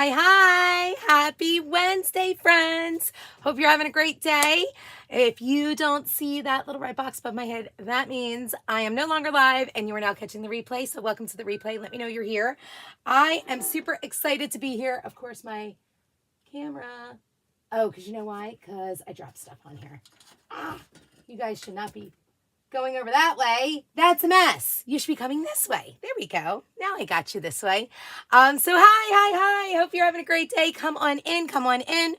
Hi, hi. Happy Wednesday, friends. Hope you're having a great day. If you don't see that little red box above my head, that means I am no longer live and you are now catching the replay. So welcome to the replay. Let me know you're here. I am super excited to be here. Of course, my camera. Oh, because you know why? Because I dropped stuff on here. You guys should not be going over that way. That's a mess. You should be coming this way. There we go. Now I got you this way. So hi. Hope you're having a great day. Come on in. Come on in.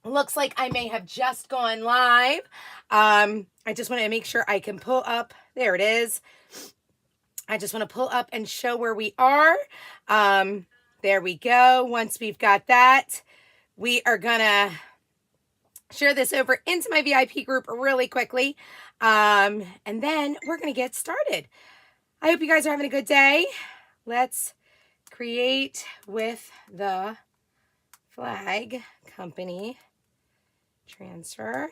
Looks like I may have just gone live. I just want to make sure I can pull up. There it is. I just want to pull up and show where we are. There we go. Once we've got that, we are going to share this over into my VIP group really quickly. And then we're going to get started. I hope you guys are having a good day. Let's create with the flag company transfer.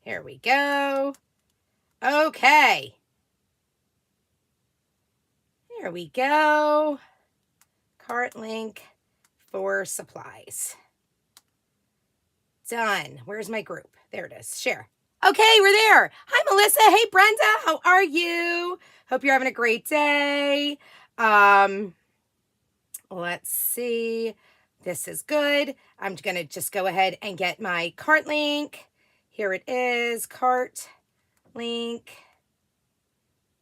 Here we go. Okay. There we go. Cart link for supplies. Done. Where's my group? There it is. Share. Okay, we're there. Hi, Melissa. Hey, Brenda. How are you? Hope you're having a great day. Let's see. This is good. I'm going to just go ahead and get my cart link. Here it is. Cart link.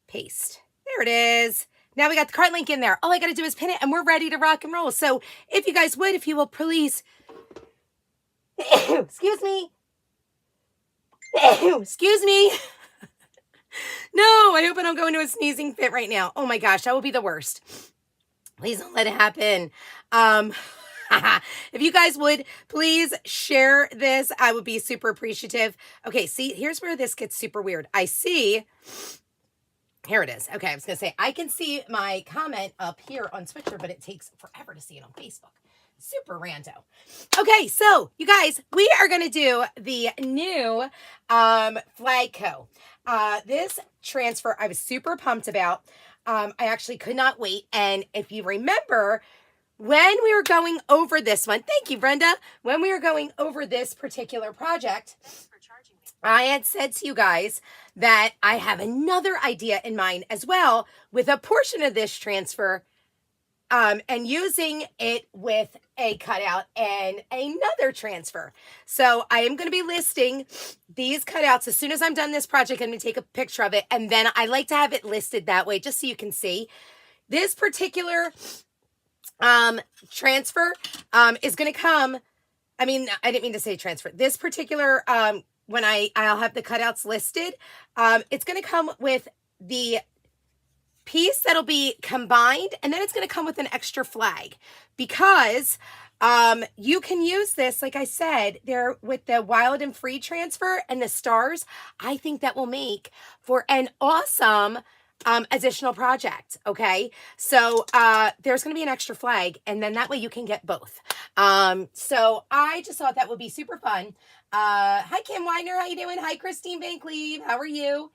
Paste. There it is. Now we got the cart link in there. All I got to do is pin it and we're ready to rock and roll. So if you guys would, if you will, please. Excuse me. Excuse me. No, I hope I don't go into a sneezing fit right now. Oh my gosh, that will be the worst. Please don't let it happen. If you guys would, please share this. I would be super appreciative. Okay, see, here's where this gets super weird. I see, here it is. Okay, I was going to say, I can see my comment up here on Switcher, but it takes forever to see it on Facebook. Super rando. Okay, so you guys, we are going to do the new flag co. This transfer I was super pumped about. I actually could not wait. And if you remember, when we were going over this one, thank you, Brenda. When we were going over this particular project, I had said to you guys that I have another idea in mind as well with a portion of this transfer and using it with a cutout and another transfer. So I am going to be listing these cutouts as soon as I'm done this project. I'm going to take a picture of it. And then I like to have it listed that way just so you can see. This particular transfer is going to come. I mean, I didn't mean to say transfer. This particular, when I'll have the cutouts listed, it's going to come with the piece that'll be combined, and then it's going to come with an extra flag because you can use this, like I said, there with the wild and free transfer and the stars. I think that will make for an awesome additional project. Okay, so there's going to be an extra flag, and then that way you can get both. So I just thought that would be super fun. Hi, Kim Weiner. How you doing? Hi, Christine Van Cleve. How are you?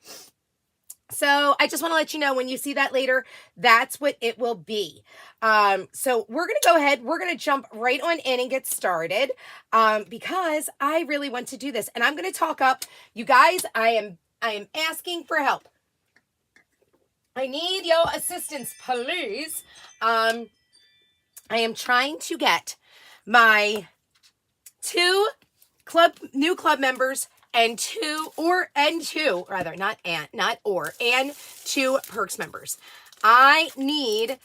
So I just want to let you know when you see that later, that's what it will be. So we're going to go ahead. We're going to jump right on in and get started because I really want to do this. And I'm going to talk up. You guys, I am asking for help. I need your assistance, please. I am trying to get my new club members and two perks members. I need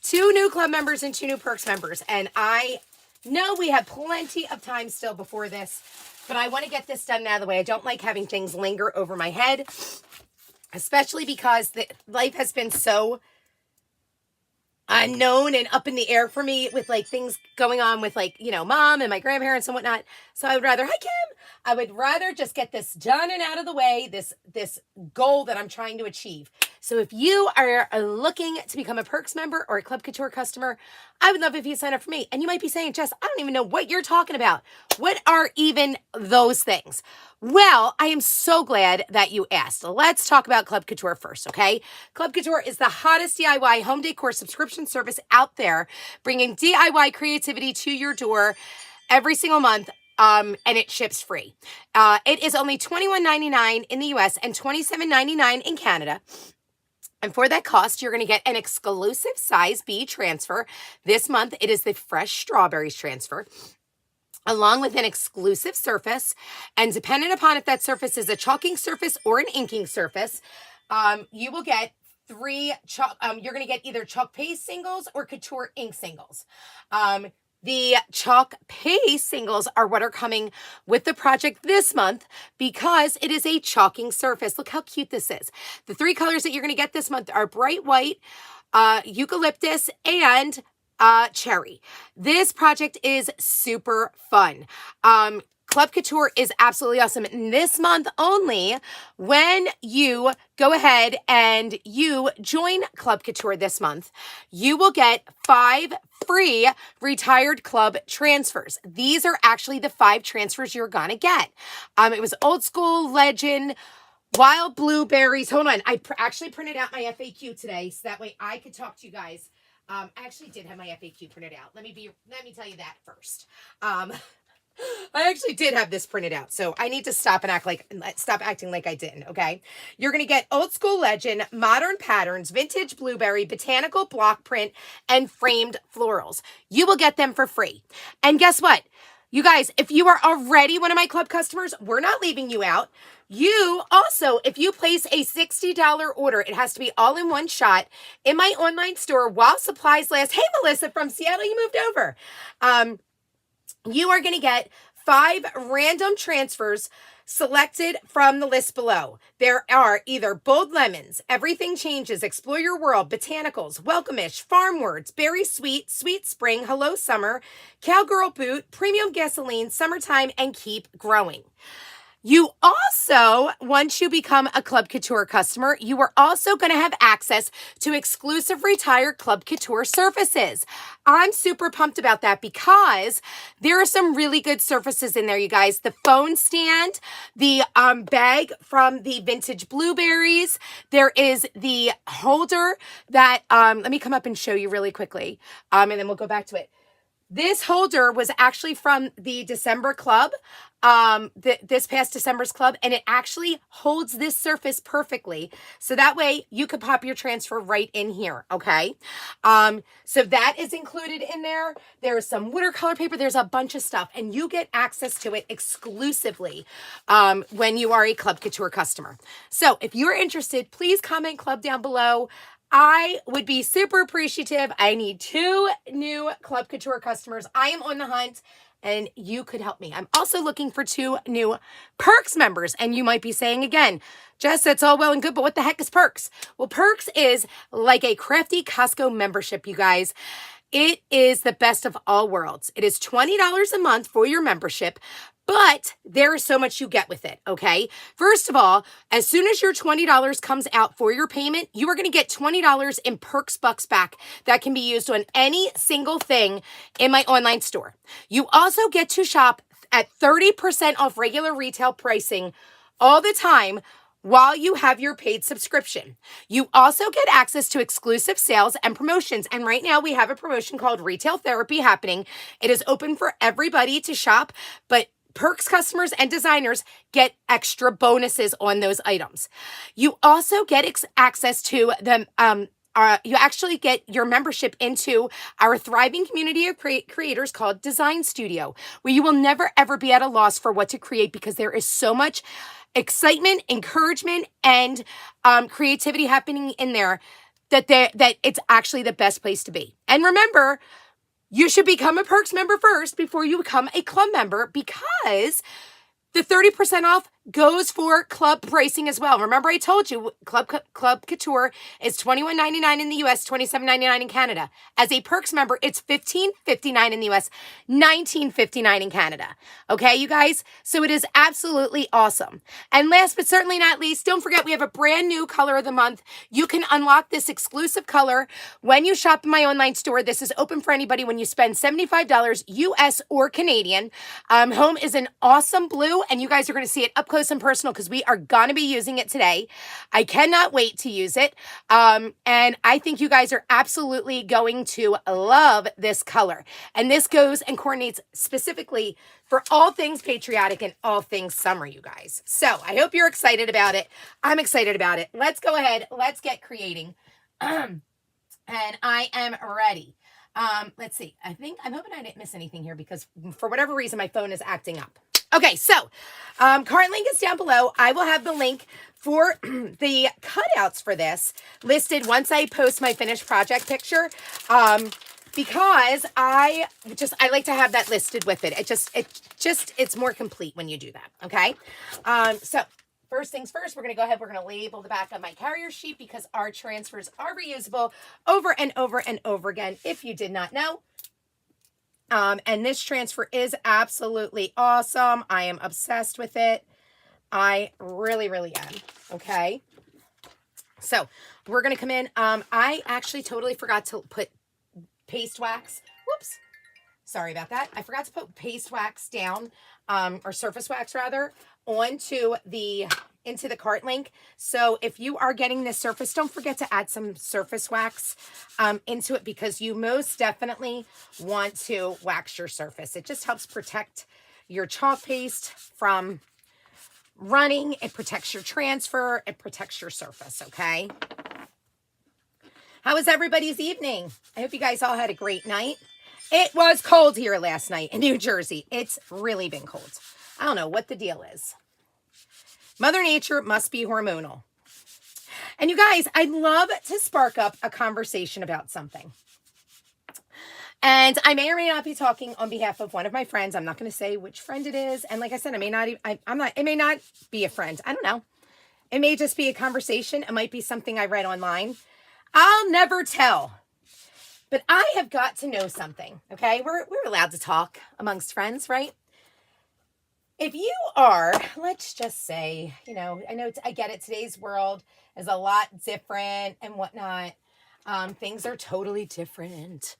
2 new club members and 2 new perks members. And I know we have plenty of time still before this, but I want to get this done out of the way. I don't like having things linger over my head, especially because life has been so unknown and up in the air for me with like things going on with like, you know, mom and my grandparents and whatnot. So I would rather, hi Kim, I would rather just get this done and out of the way, this goal that I'm trying to achieve. So if you are looking to become a Perks member or a Club Couture customer, I would love if you sign up for me. And you might be saying, Jess, I don't even know what you're talking about. What are even those things? Well, I am so glad that you asked. Let's talk about Club Couture first, okay? Club Couture is the hottest DIY home decor subscription service out there, bringing DIY creativity to your door every single month. And it ships free. It is only $21.99 in the US and $27.99 in Canada. And for that cost, you're going to get an exclusive size B transfer. This month, it is the Fresh Strawberries transfer, along with an exclusive surface. And depending upon if that surface is a chalking surface or an inking surface, you will get you're going to get either chalk paste singles or couture ink singles. The chalk paste singles are what are coming with the project this month because it is a chalking surface. Look how cute this is. The 3 colors that you're going to get this month are bright white, eucalyptus, and cherry. This project is super fun. Club Couture is absolutely awesome. And this month only, when you go ahead and you join Club Couture this month, you will get 5 free retired club transfers. These are actually the 5 transfers you're going to get. It was Old School, Legend, Wild Blueberries. Hold on. I actually printed out my FAQ today so that way I could talk to you guys. I actually did have my FAQ printed out. Let me tell you that first. I actually did have this printed out, so I need to stop acting like I didn't, okay? You're going to get Old School Legend, Modern Patterns, Vintage Blueberry, Botanical Block Print, and Framed Florals. You will get them for free. And guess what? You guys, if you are already one of my club customers, we're not leaving you out. You also, if you place a $60 order, it has to be all in one shot in my online store while supplies last. Hey, Melissa from Seattle, you moved over. You are going to get 5 random transfers selected from the list below. There are either Bold Lemons, Everything Changes, Explore Your World, Botanicals, Welcome-ish, Farm Words, Berry Sweet, Sweet Spring, Hello Summer, Cowgirl Boot, Premium Gasoline, Summertime, and Keep Growing. You also, once you become a Club Couture customer, you are also going to have access to exclusive retired Club Couture surfaces. I'm super pumped about that because there are some really good surfaces in there, you guys. The phone stand, the bag from the Vintage Blueberries. There is the holder that, let me come up and show you really quickly, and then we'll go back to it. This holder was actually from the December club, this past December's club, and it actually holds this surface perfectly. So that way you could pop your transfer right in here, okay? So that is included in there. There's some watercolor paper. There's a bunch of stuff, and you get access to it exclusively when you are a Club Couture customer. So if you're interested, please comment club down below. I would be super appreciative. I need 2 new Club Couture customers. I am on the hunt, and you could help me. I'm also looking for 2 new Perks members, and you might be saying again, Jess, that's all well and good, but what the heck is Perks? Well, Perks is like a crafty Costco membership, you guys. It is the best of all worlds. It is $20 a month for your membership, but there is so much you get with it, okay? First of all, as soon as your $20 comes out for your payment, you are going to get $20 in Perks Bucks back that can be used on any single thing in my online store. You also get to shop at 30% off regular retail pricing all the time while you have your paid subscription. You also get access to exclusive sales and promotions. And right now we have a promotion called Retail Therapy happening. It is open for everybody to shop, but Perks customers and designers get extra bonuses on those items. You also get access to them. You actually get your membership into our thriving community of creators called Design Studio, where you will never, ever be at a loss for what to create because there is so much excitement, encouragement, and creativity happening in there that it's actually the best place to be. And remember, you should become a Perks member first before you become a club member because the 30% off goes for club pricing as well. Remember I told you Club Couture is $21.99 in the US, $27.99 in Canada. As a Perks member, it's $15.59 in the US, $19.59 in Canada. Okay, you guys? So it is absolutely awesome. And last but certainly not least, don't forget we have a brand new color of the month. You can unlock this exclusive color when you shop in my online store. This is open for anybody when you spend $75 US or Canadian. Home is an awesome blue, and you guys are going to see it up close and personal because we are going to be using it today. I cannot wait to use it. And I think you guys are absolutely going to love this color. And this goes and coordinates specifically for all things patriotic and all things summer, you guys. So I hope you're excited about it. I'm excited about it. Let's go ahead. Let's get creating. And I am ready. Let's see. I'm hoping I didn't miss anything here because for whatever reason, my phone is acting up. Okay, so cart link is down below. I will have the link for the cutouts for this listed once I post my finished project picture. Because I like to have that listed with it. It's more complete when you do that. Okay. So first things first, we're going to go ahead. We're going to label the back of my carrier sheet because our transfers are reusable over and over and over again. If you did not know. And this transfer is absolutely awesome. I am obsessed with it. I really, really am. Okay. So we're going to come in. I actually totally forgot to put paste wax. Whoops. Sorry about that. I forgot to put paste wax down, or surface wax rather, into the cart link. So if you are getting this surface, don't forget to add some surface wax into it because you most definitely want to wax your surface. It just helps protect your chalk paste from running. It protects your transfer. It protects your surface, okay? How was everybody's evening? I hope you guys all had a great night. It was cold here last night in New Jersey. It's really been cold. I don't know what the deal is. Mother Nature must be hormonal. And you guys, I'd love to spark up a conversation about something. And I may or may not be talking on behalf of one of my friends. I'm not going to say which friend it is. And like I said, it may not be a friend. I don't know. It may just be a conversation. It might be something I read online. I'll never tell. But I have got to know something, okay? We're allowed to talk amongst friends, right? If you are, let's just say, I get it. Today's world is a lot different and whatnot. Things are totally different.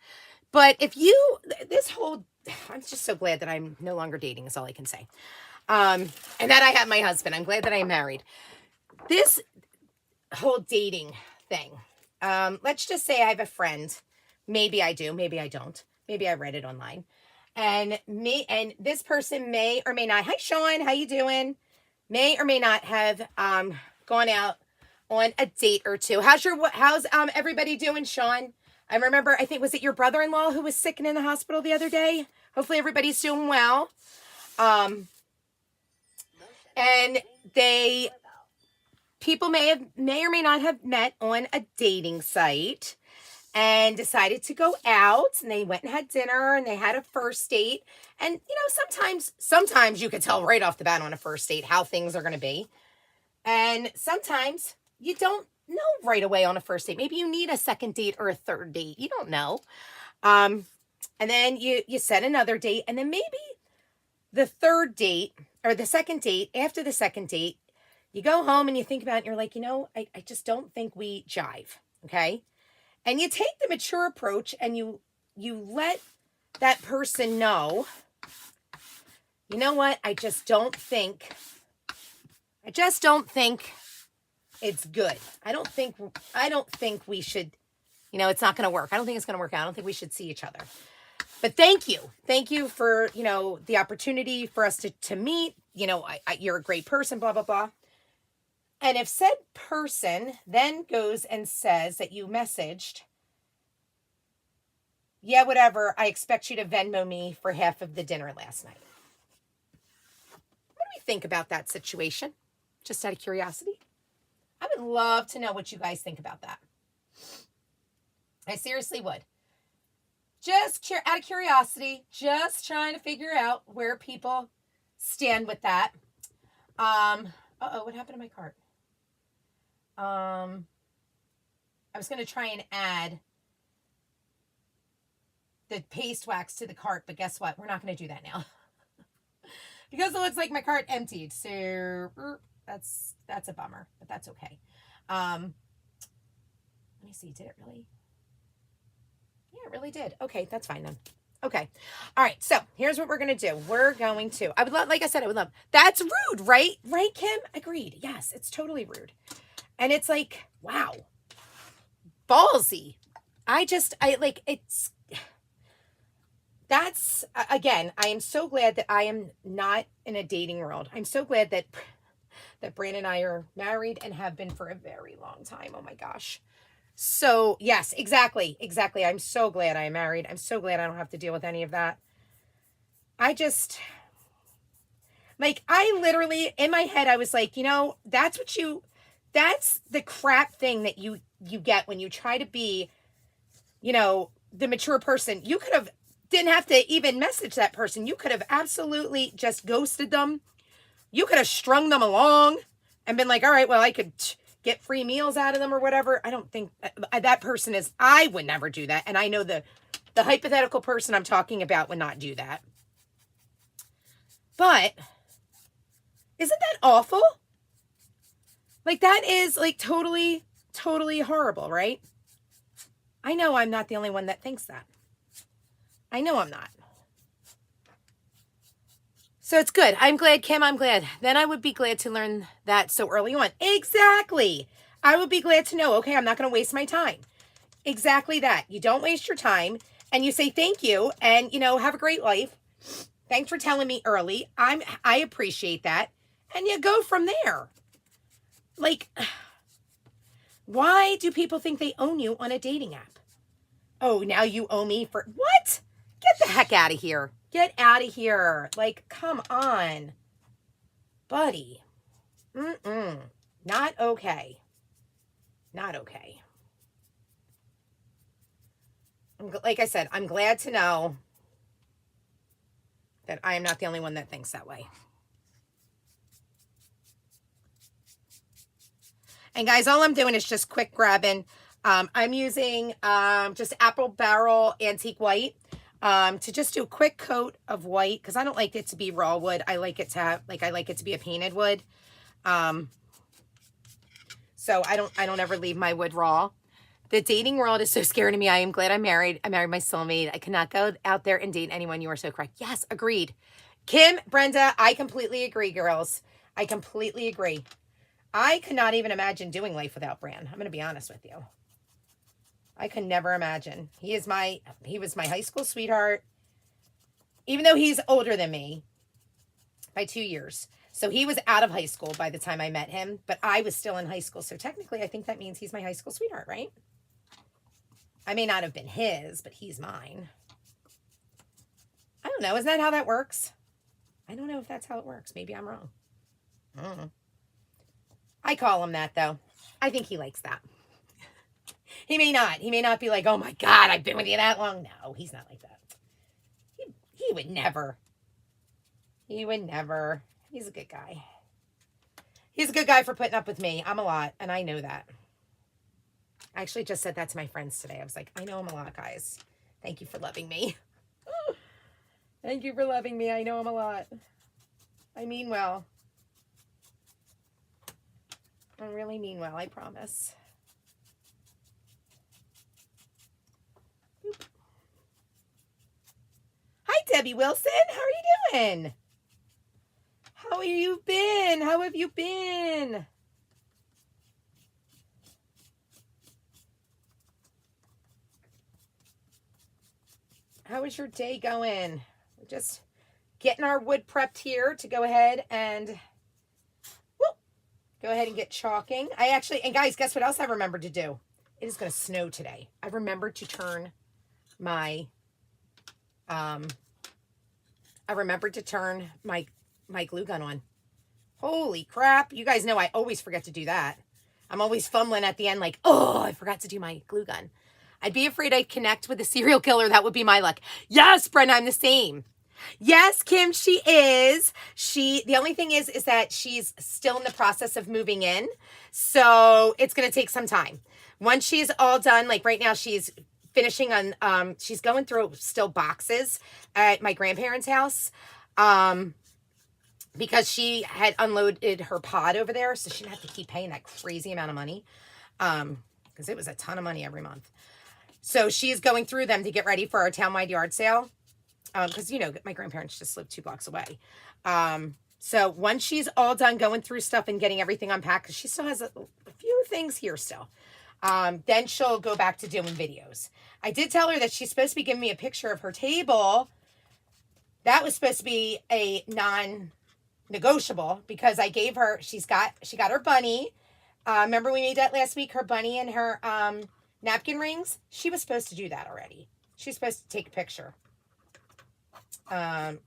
But I'm just so glad that I'm no longer dating is all I can say. And that I have my husband. I'm glad that I'm married. This whole dating thing. Let's just say I have a friend. Maybe I do. Maybe I don't. Maybe I read it online. And this person may or may not. Hi, Sean. How you doing? May or may not have gone out on a date or two. How's everybody doing, Sean? I think, was it your brother-in-law who was sick and in the hospital the other day? Hopefully everybody's doing well. And people may or may not have met on a dating site and decided to go out, and they went and had dinner and they had a first date. And sometimes you could tell right off the bat on a first date how things are going to be. And sometimes you don't know right away on a first date. Maybe you need a second date or a third date. You don't know. And then you set another date, and then maybe the third date or the second date, after the second date, you go home and you think about it and you're like, I just don't think we jive. Okay. And you take the mature approach and you let that person know, you know what? I just don't think it's good. I don't think we should, it's not going to work. I don't think it's going to work out. I don't think we should see each other. But thank you for, the opportunity for us to meet, you're a great person, blah, blah, blah. And if said person then goes and says that you messaged, yeah, whatever, I expect you to Venmo me for half of the dinner last night. What do we think about that situation? Just out of curiosity. I would love to know what you guys think about that. I seriously would. Just out of curiosity, just trying to figure out where people stand with that. Uh-oh, what happened to my cart? I was going to try and add the paste wax to the cart, but guess what? We're not going to do that now. Because it looks like my cart emptied. So that's a bummer, but that's okay. Let me see. Did it really? Yeah, it really did. Okay, that's fine then. Okay. All right. So here's what we're going to do. We're going to, I would love, like I said, I would love, that's rude, right? Right, Kim? Agreed. Yes, it's totally rude. And it's like, wow, ballsy. That's, again, I am so glad that I am not in a dating world. I'm so glad that Brandon and I are married and have been for a very long time. Oh my gosh. So yes, exactly. I'm so glad I am married. I'm so glad I don't have to deal with any of that. I literally in my head, I was like, that's the crap thing that you get when you try to be, the mature person. You didn't have to even message that person. You could have absolutely just ghosted them. You could have strung them along and been like, all right, well, I could get free meals out of them or whatever. I don't think that person I would never do that. And I know the hypothetical person I'm talking about would not do that. But isn't that awful? Like, that is like totally, totally horrible, right? I know I'm not the only one that thinks that. I know I'm not. So it's good. I'm glad, Kim. I'm glad. Then I would be glad to learn that so early on. Exactly. I would be glad to know, okay, I'm not going to waste my time. Exactly that. You don't waste your time and you say thank you and, have a great life. Thanks for telling me early. I appreciate that. And you go from there. Like, why do people think they own you on a dating app? Oh, now you owe me for what? Get the heck out of here. Get out of here. Like, come on. Buddy. Not okay. Not okay. Like I said, I'm glad to know that I am not the only one that thinks that way. And guys, all I'm doing is just quick grabbing. I'm using just Apple Barrel Antique White to just do a quick coat of white because I don't like it to be raw wood. I like it to be a painted wood. So I don't ever leave my wood raw. The dating world is so scary to me. I am glad I'm married. I married my soulmate. I cannot go out there and date anyone. You are so correct. Yes, agreed. Kim, Brenda, I completely agree, girls. I completely agree. I could not even imagine doing life without Bran. I'm going to be honest with you. I could never imagine. He was my high school sweetheart, even though he's older than me by 2 years. So he was out of high school by the time I met him, but I was still in high school. So technically, I think that means he's my high school sweetheart, right? I may not have been his, but he's mine. I don't know. Isn't that how that works? I don't know if that's how it works. Maybe I'm wrong. I don't know. I call him that, though. I think he likes that. He may not. He may not be like, oh, my God, I've been with you that long. No, he's not like that. He would never. He would never. He's a good guy. He's a good guy for putting up with me. I'm a lot, and I know that. I actually just said that to my friends today. I was like, I know I'm a lot, guys. Thank you for loving me. Thank you for loving me. I know I'm a lot. I mean well. I really mean well, I promise. Boop. Hi, Debbie Wilson. How are you doing? How have you been? How have you been? How is your day going? We're just getting our wood prepped here to go ahead and get chalking. And guys, guess what else I remembered to do? It is going to snow today. I remembered to turn my glue gun on. Holy crap. You guys know I always forget to do that. I'm always fumbling at the end like, oh, I forgot to do my glue gun. I'd be afraid I'd connect with a serial killer. That would be my luck. Yes, Brenda, I'm the same. Yes, Kim, she is. The only thing is that she's still in the process of moving in. So it's going to take some time. Once she's all done, like right now, she's finishing on, she's going through still boxes at my grandparents' house. Because she had unloaded her pod over there. So she didn't have to keep paying that crazy amount of money. Because it was a ton of money every month. So she's going through them to get ready for our townwide yard sale. Because, you know, my grandparents just live 2 blocks away. So once she's all done going through stuff and getting everything unpacked, because she still has a few things here still, then she'll go back to doing videos. I did tell her that she's supposed to be giving me a picture of her table. That was supposed to be a non-negotiable because I gave her, she got her bunny. Remember we made that last week, her bunny and her napkin rings? She was supposed to do that already. She's supposed to take a picture.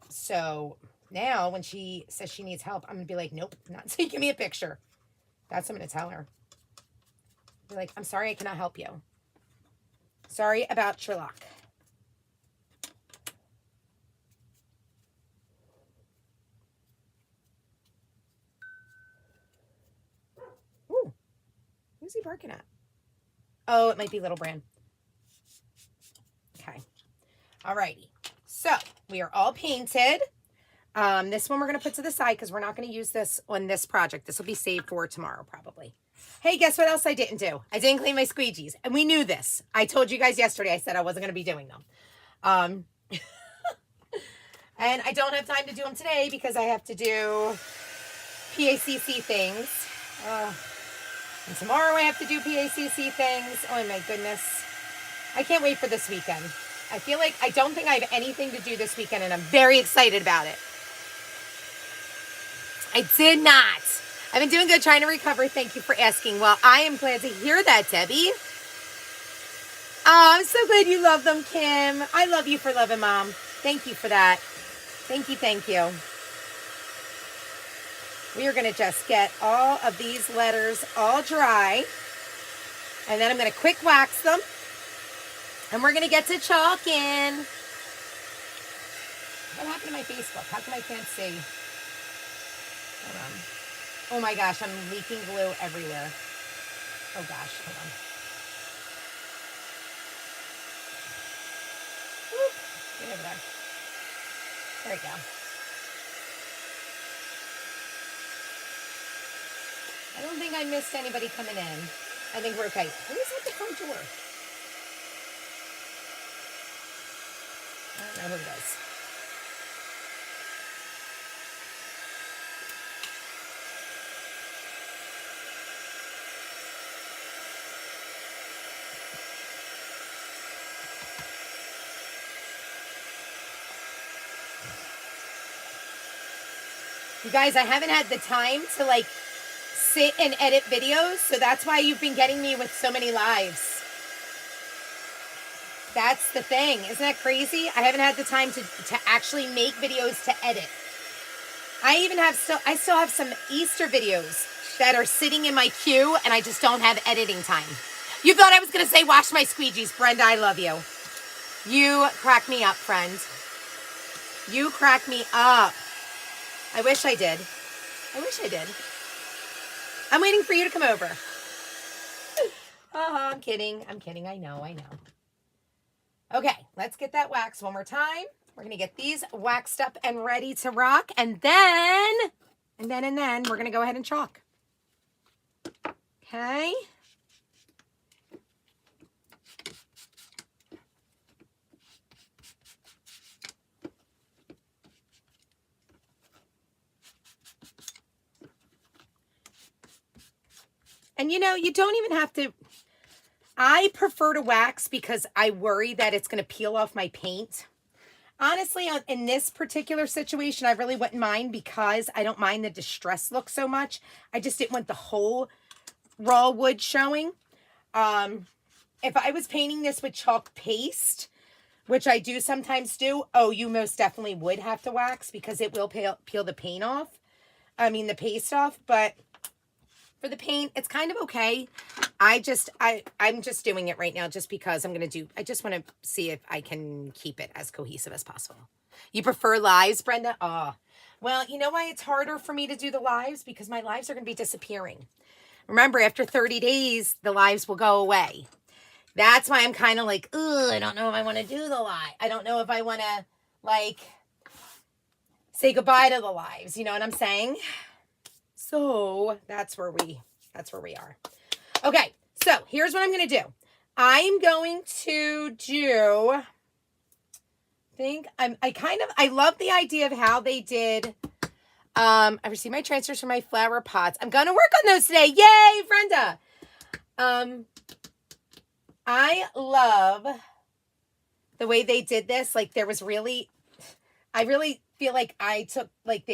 So now when she says she needs help, I'm gonna be like, nope, not taking me a picture. That's what I'm gonna tell her. Be like, I'm sorry, I cannot help you. Sorry about your luck. Ooh, who's he barking at? Oh, it might be Little Brand. Okay. Alrighty. So we are all painted. This one we're going to put to the side because we're not going to use this on this project. This will be saved for tomorrow probably. Hey, guess what else I didn't do? I didn't clean my squeegees. And we knew this. I told you guys yesterday, I said I wasn't going to be doing them. And I don't have time to do them today because I have to do PACC things. And tomorrow I have to do PACC things. Oh my goodness. I can't wait for this weekend. I feel like I don't think I have anything to do this weekend and I'm very excited about it. I did not. I've been doing good, trying to recover. Thank you for asking. Well, I am glad to hear that, Debbie. Oh, I'm so glad you love them, Kim. I love you for loving Mom. Thank you for that. Thank you, thank you. We are going to just get all of these letters all dry. And then I'm going to quick wax them. And we're going to get to chalking. What happened to my Facebook? How come I can't see? Hold on. Oh my gosh, I'm leaking glue everywhere. Oh gosh, hold on. Whoop. Get over there. There we go. I don't think I missed anybody coming in. I think we're okay. Who's at the front door? I don't know who it is. You guys, I haven't had the time to like sit and edit videos, so that's why you've been getting me with so many lives. That's the thing. Isn't that crazy? I haven't had the time to actually make videos to edit. I still have some Easter videos that are sitting in my queue and I just don't have editing time. You thought I was going to say wash my squeegees. Brenda, I love you. You crack me up, friend. You crack me up. I wish I did. I wish I did. I'm waiting for you to come over. I'm kidding. I'm kidding. I know. Okay, let's get that wax one more time. We're going to get these waxed up and ready to rock. And then we're going to go ahead and chalk. Okay. And you know, you don't even have to, I prefer to wax because I worry that it's going to peel off my paint. Honestly, in this particular situation, I really wouldn't mind because I don't mind the distress look so much. I just didn't want the whole raw wood showing. If I was painting this with chalk paste, which I do sometimes do, oh, you most definitely would have to wax because it will peel the paint off. I mean, the paste off, but For the paint, it's kind of okay. I'm just doing it right now just because I just want to see if I can keep it as cohesive as possible. You prefer lives, Brenda? Oh, well, you know why it's harder for me to do the lives? Because my lives are going to be disappearing. Remember, after 30 days, the lives will go away. That's why I'm kind of like, ugh, I don't know if I want to do the live. I don't know if I want to, like, say goodbye to the lives. You know what I'm saying? So that's where we are. Okay, so here's what I'm going to do. I'm going to do, I love the idea of how they did, I received my transfers for my flower pots. I'm going to work on those today. Yay, Brenda. I love the way they did this. Like there was really, I really feel like I took, like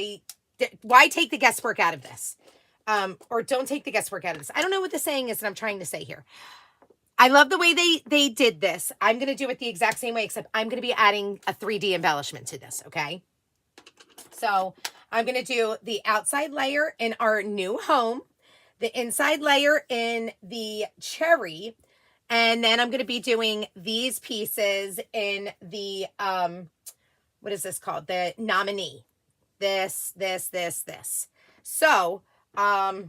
why take the guesswork out of this? Or don't take the guesswork out of this. I don't know what the saying is that I'm trying to say here. I love the way they did this. I'm going to do it the exact same way, except I'm going to be adding a 3D embellishment to this, okay? So I'm going to do the outside layer in our new home, the inside layer in the cherry, and then I'm going to be doing these pieces in the, what is this called? The nominee. This. So, that's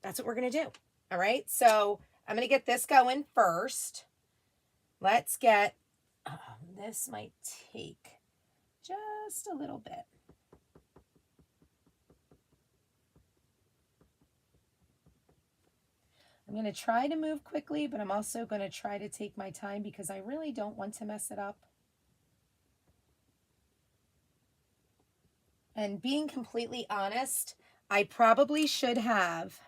what we're going to do. All right. So I'm going to get this going first. Let's get, this might take just a little bit. I'm going to try to move quickly, but I'm also going to try to take my time because I really don't want to mess it up. And being completely honest, I probably should have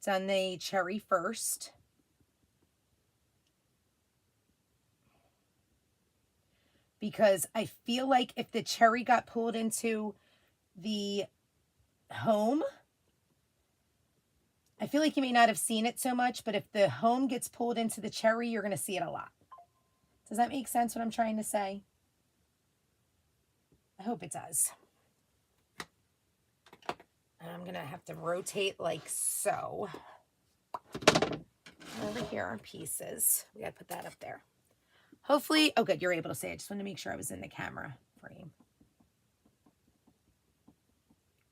done the cherry first. Because I feel like if the cherry got pulled into the home, I feel like you may not have seen it so much, but if the home gets pulled into the cherry, you're going to see it a lot. Does that make sense what I'm trying to say? I hope it does. And I'm going to have to rotate like so. Over here are pieces. We got to put that up there. Hopefully, oh good, you're able to see it. I just wanted to make sure I was in the camera frame.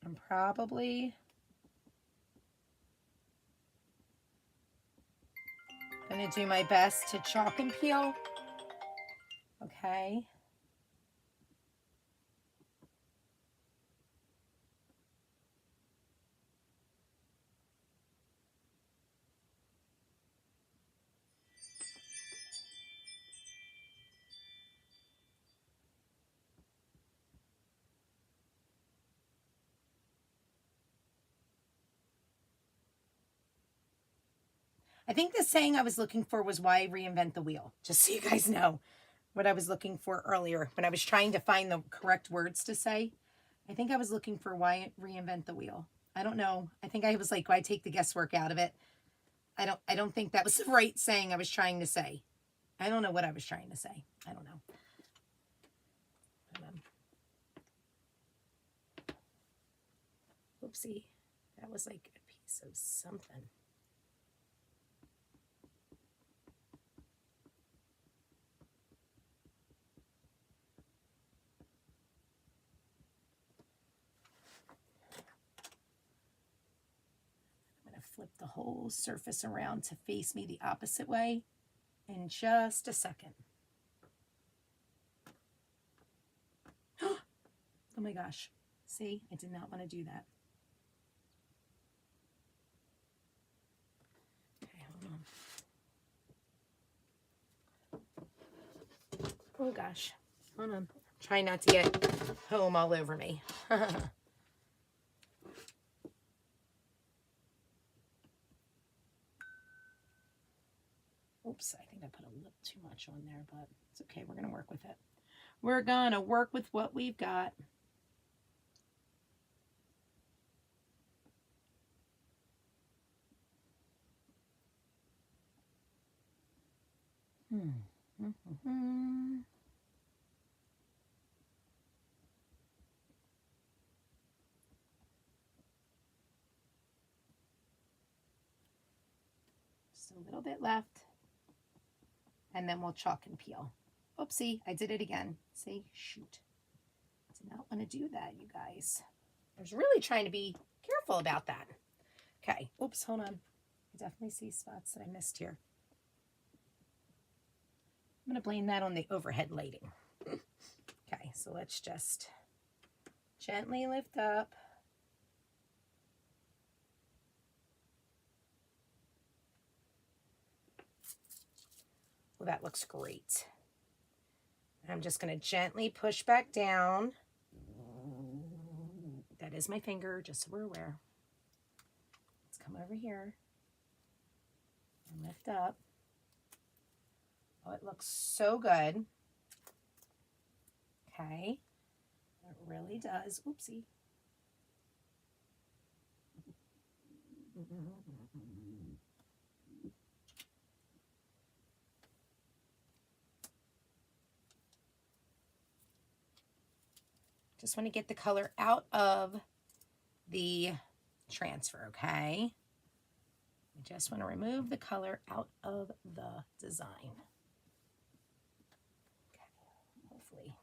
I'm probably going to do my best to chalk and peel. Okay. I think the saying I was looking for was why reinvent the wheel. Just so you guys know what I was looking for earlier when I was trying to find the correct words to say. I think I was looking for why reinvent the wheel. I don't know. I think I was like, why take the guesswork out of it? I don't think that was the right saying I was trying to say. I don't know what I was trying to say. I don't know. Oopsie. That was like a piece of something. Flip the whole surface around to face me the opposite way in just a second. Oh my gosh. See, I did not want to do that. Okay, hold on. Oh gosh. Hold on. Try not to get home all over me. Oops, I think I put a little too much on there, but it's okay. We're going to work with it. We're going to work with what we've got. Just a little bit left. And then we'll chalk and peel. Oopsie, I did it again. See, shoot. Did not want to do that, you guys. I was really trying to be careful about that. Okay, oops, hold on. I definitely see spots that I missed here. I'm going to blame that on the overhead lighting. Okay, so let's just gently lift up. Well, that looks great. I'm just going to gently push back down. That is my finger, just so we're aware. Let's come over here and lift up. Oh, it looks so good. Okay, it really does. Oopsie. Just want to get the color out of the transfer, okay? I just want to remove the color out of the design. Okay, hopefully.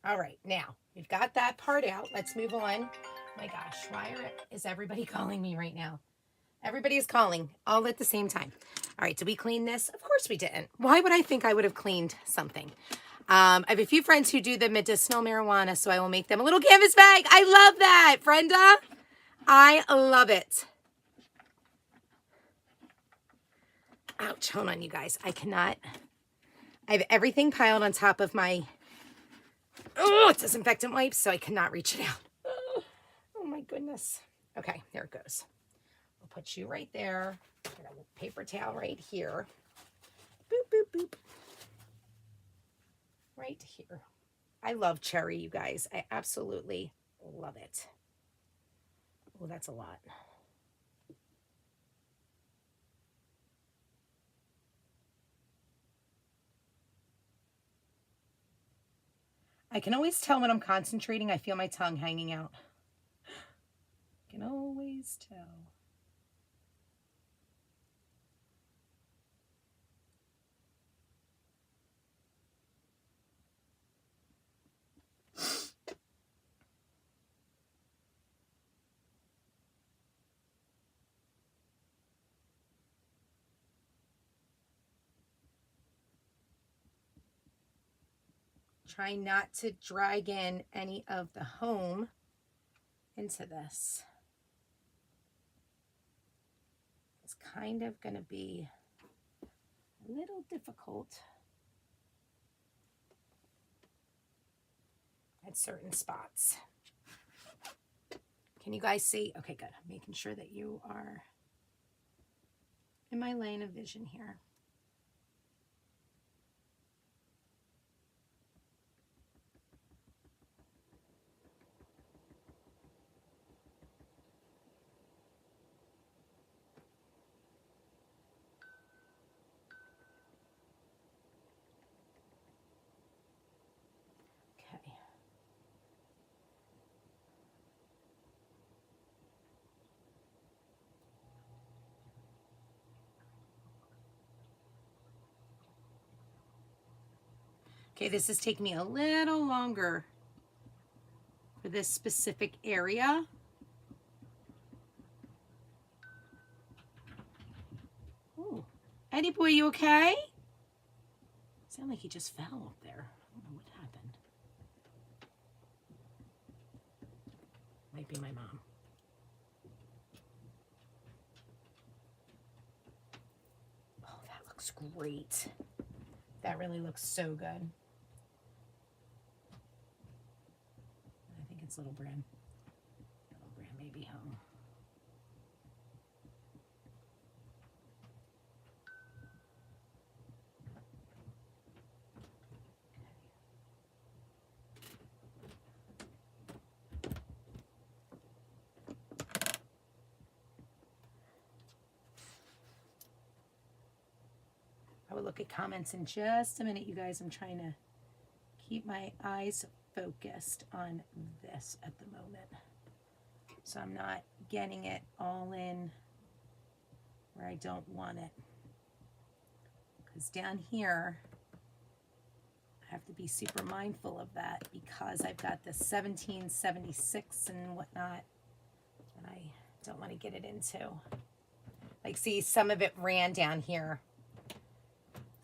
All right, now we've got that part out. Let's move on. My gosh, why is everybody calling me right now? Everybody is calling all at the same time. All right, did we clean this? Of course we didn't. Why would I think I would have cleaned something? I have a few friends who do the medicinal marijuana, so I will make them a little canvas bag. I love that, Brenda. I love it. Ouch, hold on, you guys. I cannot. I have everything piled on top of my disinfectant wipes, so I cannot reach it out. Oh my goodness. Okay, there it goes. We'll put you right there. Got a paper towel right here. Boop, boop, boop. Right here. I love cherry, you guys. I absolutely love it. Oh, that's a lot. I can always tell when I'm concentrating. I feel my tongue hanging out. I can always tell. Try not to drag in any of the home into this. It's kind of going to be a little difficult at certain spots. Can you guys see? Okay, good. I'm making sure that you are in my lane of vision here. Okay, this is taking me a little longer for this specific area. Ooh. Eddie boy, you okay? Sound like he just fell up there. I don't know what happened. Might be my mom. Oh, that looks great. That really looks so good. I think it's Little Bran. Little Bran may be home. I will look at comments in just a minute, you guys. I'm trying to keep my eyes focused on this at the moment, so I'm not getting it all in where I don't want it. Because down here, I have to be super mindful of that because I've got the 1776 and whatnot, and I don't want to get it into. Like, see, some of it ran down here.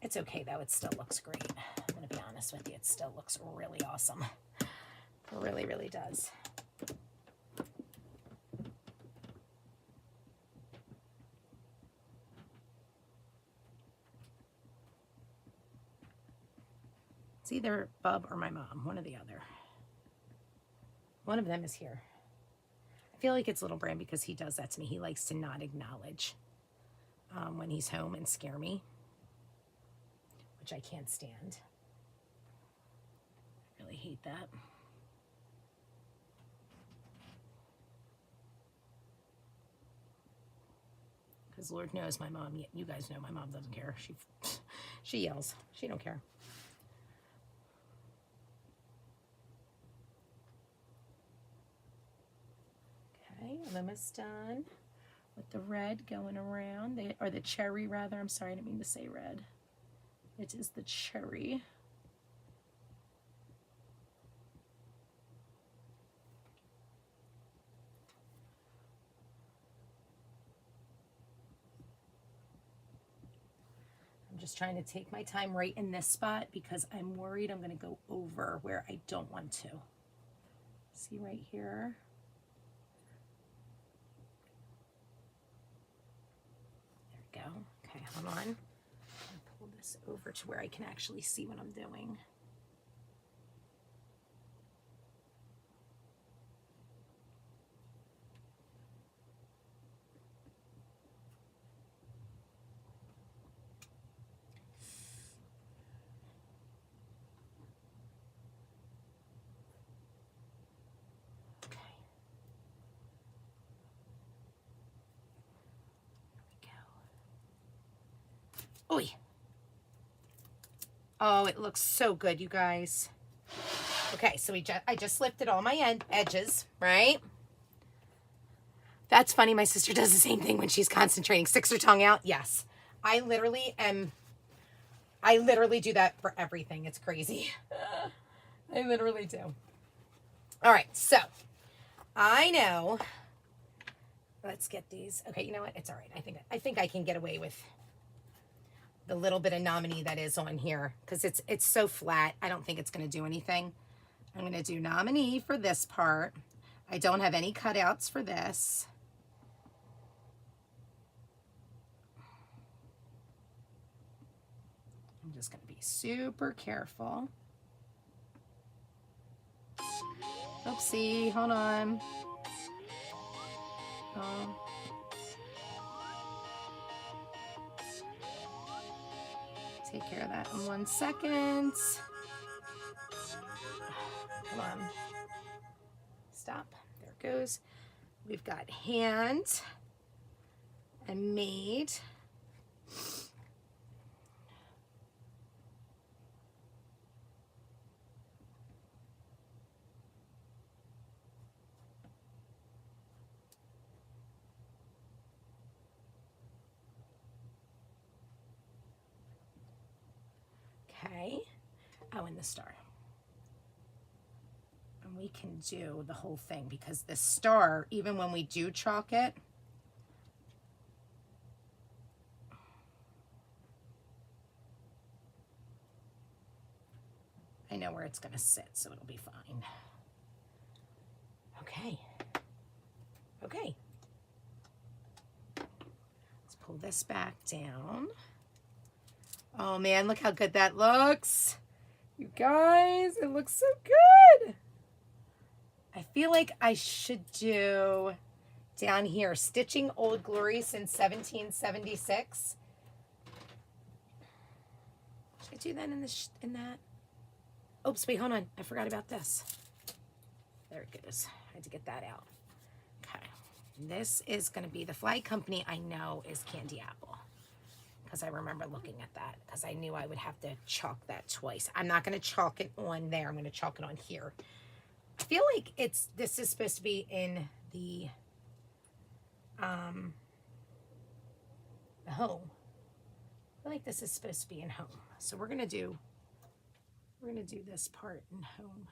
It's okay, though. It still looks great. I'm going to be honest with you. It still looks really awesome. It really, really does. It's either Bub or my mom, one or the other. One of them is here. I feel like it's Little Bran because he does that to me. He likes to not acknowledge when he's home and scare me, which I can't stand. I really hate that. Because Lord knows my mom, you guys know my mom doesn't care. She yells. She don't care. Okay, I'm almost done with the red going around, or the cherry rather. I'm sorry, I didn't mean to say red. It is the cherry. I'm just trying to take my time right in this spot because I'm worried I'm going to go over where I don't want to. See right here? There we go. Okay, hold on. I'm going to pull this over to where I can actually see what I'm doing. Oy. Oh, it looks so good, you guys. Okay, so I just lifted all my edges, right? That's funny. My sister does the same thing when she's concentrating. Sticks her tongue out. Yes. I literally do that for everything. It's crazy. I literally do. All right, so I know. Let's get these. Okay, you know what? It's all right. I think I can get away with the little bit of nominee that is on here because it's so flat. I don't think it's going to do anything. I'm going to do nominee for this part. I don't have any cutouts for this. I'm just going to be super careful. Oopsie, hold on. Oh. Take care of that in 1 second. Come on. Stop. There it goes. We've got hand and made. Okay. Oh, and the star. And we can do the whole thing because the star, even when we do chalk it, I know where it's going to sit, so it'll be fine. Okay. Okay. Let's pull this back down. Oh man, look how good that looks. You guys, it looks so good. I feel like I should do down here, Stitching Old Glory since 1776. Should I do that in that? Oops, wait, hold on. I forgot about this. There it goes. I had to get that out. Okay. This is going to be the flag company I know is Candy Apple. Because I remember looking at that. Because I knew I would have to chalk that twice. I'm not going to chalk it on there. I'm going to chalk it on here. I feel like this is supposed to be in the home. I feel like this is supposed to be in home. So we're gonna do this part in home.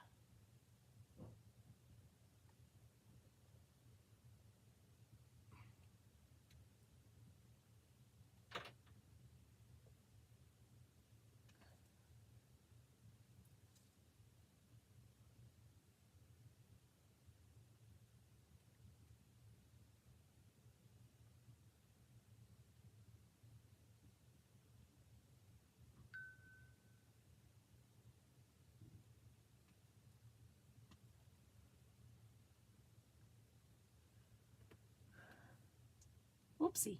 Whoopsie.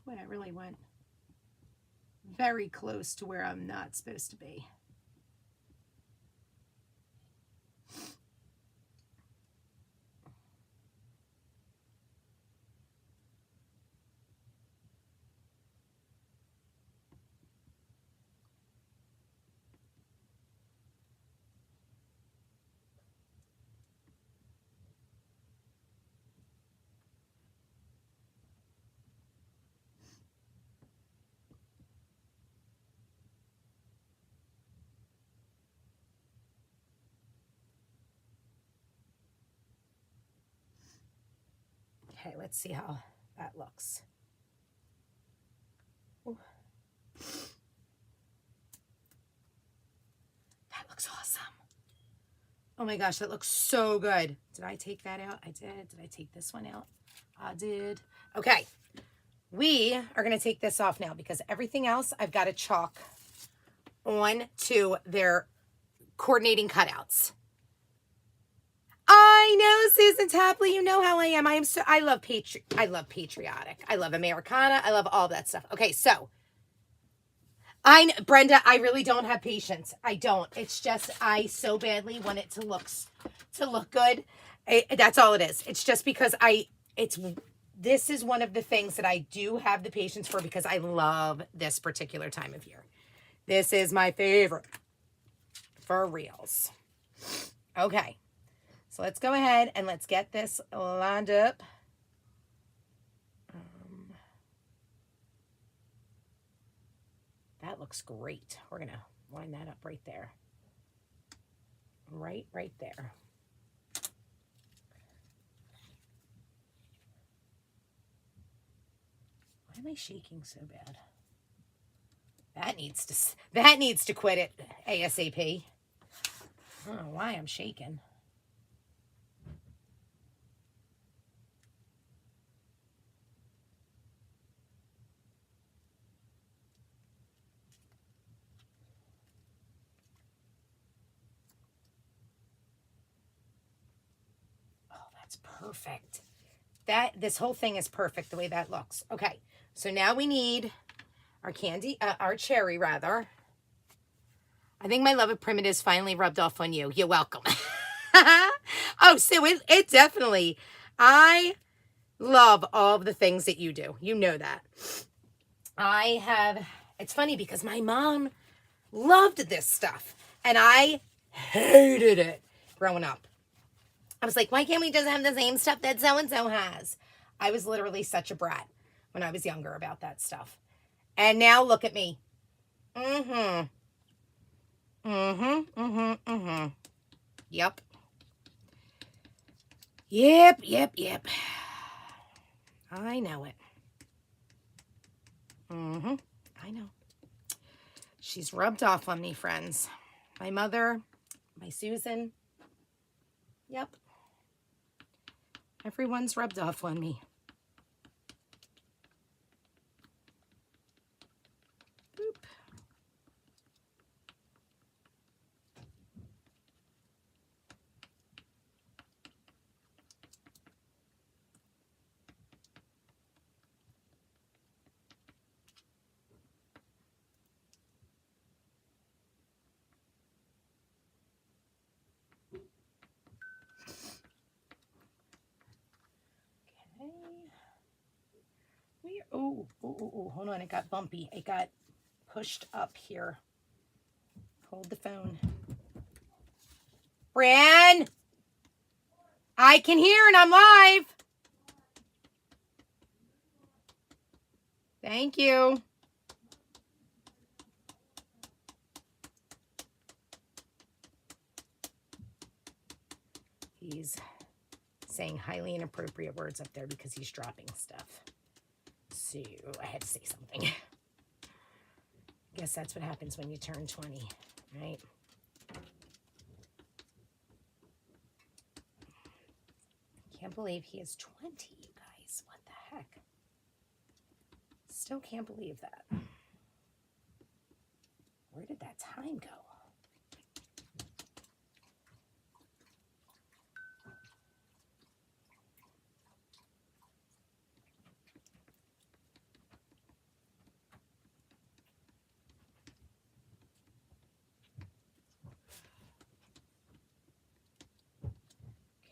Boy, I really went very close to where I'm not supposed to be. Okay, let's see how that looks. Ooh. That looks awesome. Oh my gosh, that looks so good. Did I take that out? I did. Did I take this one out? I did. Okay, we are going to take this off now because everything else I've got to chalk on to their coordinating cutouts. I know, Susan Tapley. You know how I am. I love patriotic. I love Americana. I love all that stuff. Okay, so Brenda, I really don't have patience. I don't. It's just I so badly want it to look good. That's all it is. It's just because this is one of the things that I do have the patience for because I love this particular time of year. This is my favorite for reals. Okay. So let's go ahead and let's get this lined up. That looks great. We're going to line that up right there. Right there. Why am I shaking so bad? That needs to quit it ASAP. I don't know why I'm shaking. Perfect. This whole thing is perfect the way that looks. Okay, so now we need our our cherry rather. I think my love of primitives finally rubbed off on you. You're welcome. Oh, so it definitely, I love all of the things that you do. You know that. It's funny because my mom loved this stuff and I hated it growing up. I was like, why can't we just have the same stuff that so-and-so has? I was literally such a brat when I was younger about that stuff. And now look at me. Yep. Yep. I know it. I know. She's rubbed off on me, friends. My mother, my Susan. Yep. Everyone's rubbed off on me. Boop. Oh, hold on. It got bumpy. It got pushed up here. Hold the phone. Bran! I can hear and I'm live. Thank you. He's saying highly inappropriate words up there because he's dropping stuff. So I had to say something. Guess that's what happens when you turn 20, right? Can't believe he is 20, you guys. What the heck? Still can't believe that. Where did that time go?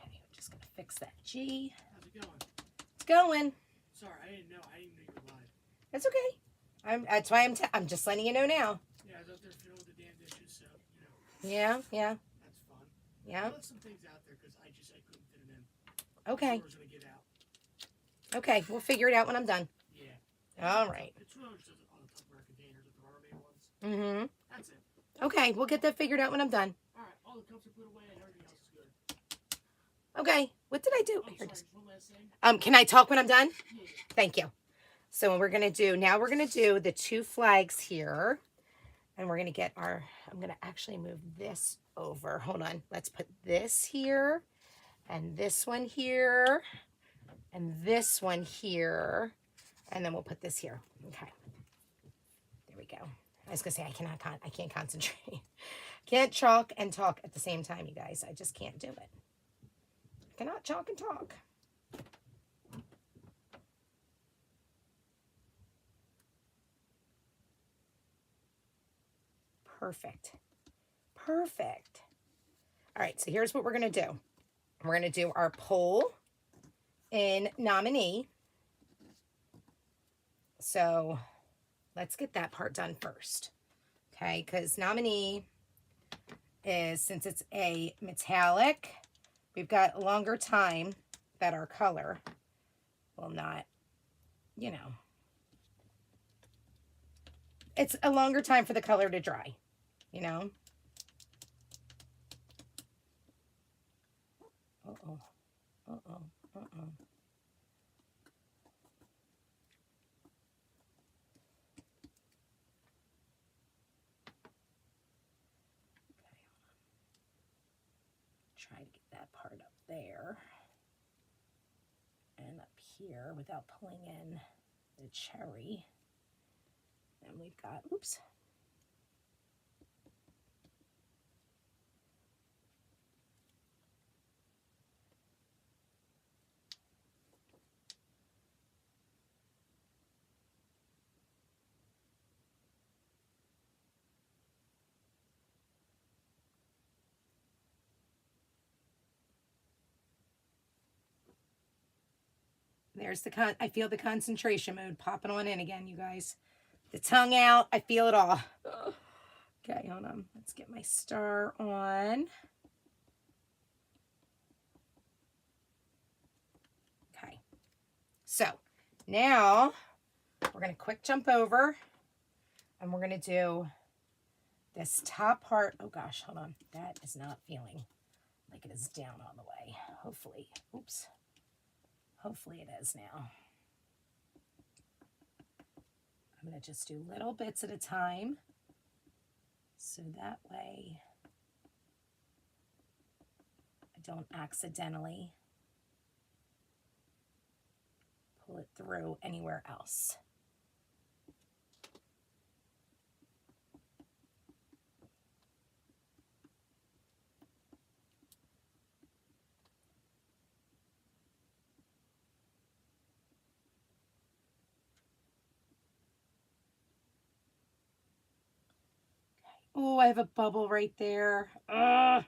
Okay, we're just gonna fix that G. How's it going? It's going. Sorry, I didn't know you were live. That's okay. That's why I'm just letting you know now. Yeah, I was out there fiddling with the damn dishes, so you know. Yeah. That's fun. Yeah. I left some things out there because I couldn't fit them in. Okay. The was gonna get out. Okay, we'll figure it out when I'm done. Yeah. All right. It's really just on the Tupperware containers with the Rubbermaid ones. Mm-hmm. That's it. Okay, we'll get that figured out when I'm done. All right, all the cups are put away and everything else is good. Okay, what did I do? Oh, Here, sorry, one last thing. can I talk when I'm done? Yeah. Thank you. So what we're gonna do now, we're gonna do the 2 flags here, and we're gonna get our. I'm gonna actually move this over. Hold on. Let's put this here, and this one here, and this one here, and then we'll put this here. Okay. There we go. I was gonna say I can't concentrate. Can't chalk and talk at the same time, you guys. I just can't do it. Cannot chalk and talk. Perfect. Perfect. All right, so here's what we're going to do. We're going to do our poll in nominee. So let's get that part done first. Okay, because nominee is, since it's a metallic, we've got a longer time that our color will not, you know, it's a longer time for the color to dry, you know. Uh-oh. Uh-oh. Uh-oh. Try to get that part up there and up here without pulling in the cherry. And we've got, oops. There's I feel the concentration mode popping on in again, you guys. The tongue out, I feel it all. Okay, hold on. Let's get my star on. Okay. So now we're going to quick jump over and we're going to do this top part. Oh gosh, hold on. That is not feeling like it is down on the way. Hopefully. Oops. Hopefully it is now. I'm going to just do little bits at a time. So that way I don't accidentally pull it through anywhere else. Oh, I have a bubble right there. Ugh.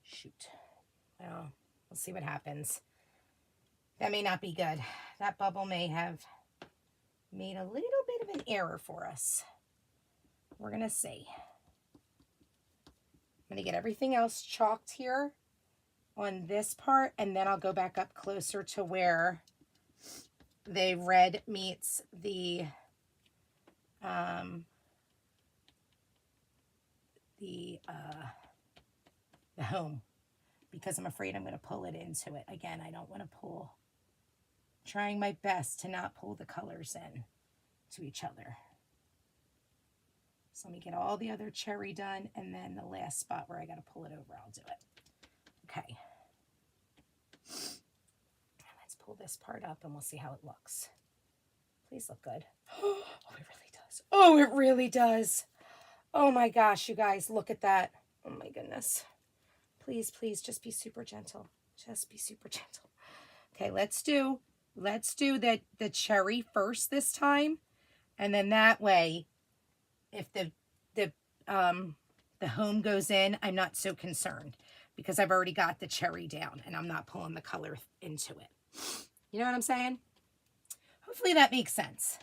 Shoot. Well, we'll see what happens. That may not be good. That bubble may have made a little bit of an error for us. we're going to see. I'm going to get everything else chalked here on this part, and then I'll go back up closer to where the red meets the home, because I'm afraid I'm going to pull it into it. Again, I don't want to pull. Trying my best to not pull the colors in to each other. So let me get all the other cherry done, and then the last spot where I got to pull it over, I'll do it. Okay. Let's pull this part up and we'll see how it looks. Please look good. Oh, it really does. Oh, it really does. Oh my gosh, you guys, look at that. Oh my goodness. Please, please, just be super gentle. Just be super gentle. Okay, let's do the cherry first this time. And then that way, if the home goes in, I'm not so concerned because I've already got the cherry down and I'm not pulling the color into it. You know what I'm saying? Hopefully that makes sense.